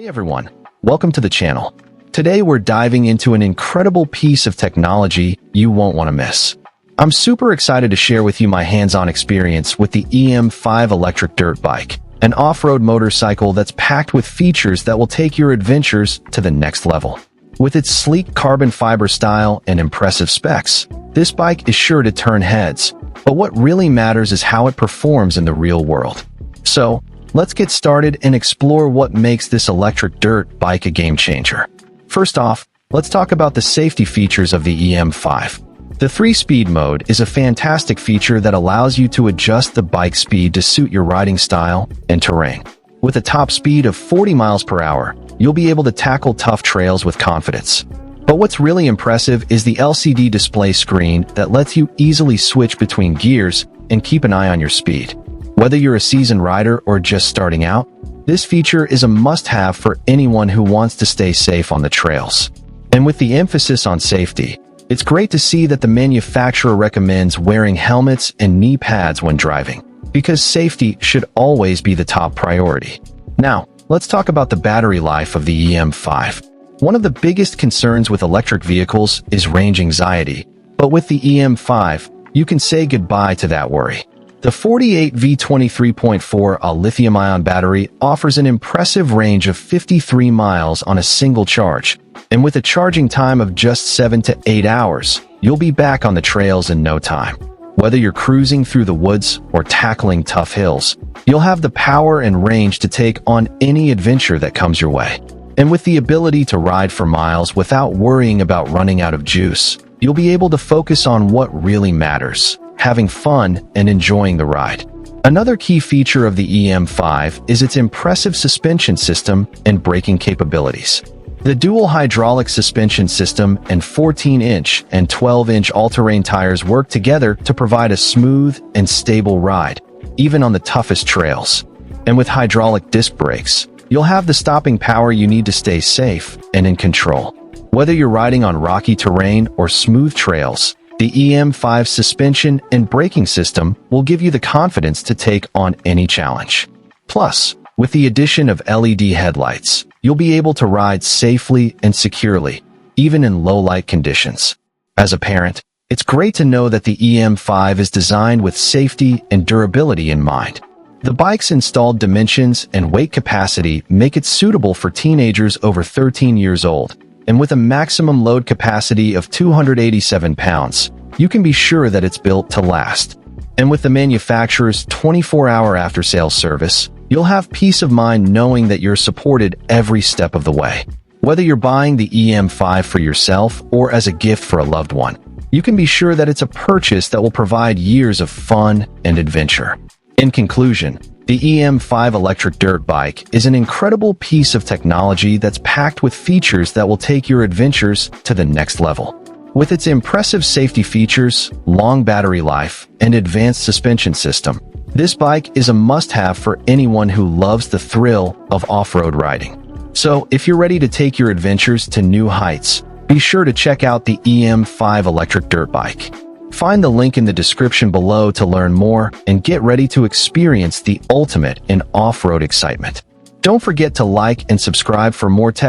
Hey everyone, welcome to the channel. Today we're diving into an incredible piece of technology you won't want to miss. I'm super excited to share with you my hands-on experience with the EM5 electric dirt bike, an off-road motorcycle that's packed with features that will take your adventures to the next level. With its sleek carbon fiber style and impressive specs, this bike is sure to turn heads, but what really matters is how it performs in the real world. So, let's get started and explore what makes this electric dirt bike a game changer. First off, let's talk about the safety features of the EM5. The 3-speed mode is a fantastic feature that allows you to adjust the bike speed to suit your riding style and terrain. With a top speed of 40 miles per hour, you'll be able to tackle tough trails with confidence. But what's really impressive is the LCD display screen that lets you easily switch between gears and keep an eye on your speed. Whether you're a seasoned rider or just starting out, this feature is a must-have for anyone who wants to stay safe on the trails. And with the emphasis on safety, it's great to see that the manufacturer recommends wearing helmets and knee pads when driving, because safety should always be the top priority. Now, let's talk about the battery life of the EM5. One of the biggest concerns with electric vehicles is range anxiety, but with the EM5, you can say goodbye to that worry. The 48V23.4 lithium-ion battery offers an impressive range of 53 miles on a single charge, and with a charging time of just 7 to 8 hours, you'll be back on the trails in no time. Whether you're cruising through the woods or tackling tough hills, you'll have the power and range to take on any adventure that comes your way. And with the ability to ride for miles without worrying about running out of juice, you'll be able to focus on what really matters: having fun and enjoying the ride. Another key feature of the EM5 is its impressive suspension system and braking capabilities. The dual hydraulic suspension system and 14-inch and 12-inch all-terrain tires work together to provide a smooth and stable ride, even on the toughest trails. And with hydraulic disc brakes, you'll have the stopping power you need to stay safe and in control. Whether you're riding on rocky terrain or smooth trails, the EM5 suspension and braking system will give you the confidence to take on any challenge. Plus, with the addition of LED headlights, you'll be able to ride safely and securely, even in low-light conditions. As a parent, it's great to know that the EM5 is designed with safety and durability in mind. The bike's installed dimensions and weight capacity make it suitable for teenagers over 13 years old, and with a maximum load capacity of 287 pounds, you can be sure that it's built to last. And with the manufacturer's 24-hour after-sales service, you'll have peace of mind knowing that you're supported every step of the way. Whether you're buying the EM5 for yourself or as a gift for a loved one, you can be sure that it's a purchase that will provide years of fun and adventure. In conclusion, the EM5 electric dirt bike is an incredible piece of technology that's packed with features that will take your adventures to the next level. With its impressive safety features, long battery life, and advanced suspension system, this bike is a must-have for anyone who loves the thrill of off-road riding. So, if you're ready to take your adventures to new heights, be sure to check out the EM5 electric dirt bike. Find the link in the description below to learn more and get ready to experience the ultimate in off-road excitement. Don't forget to like and subscribe for more tech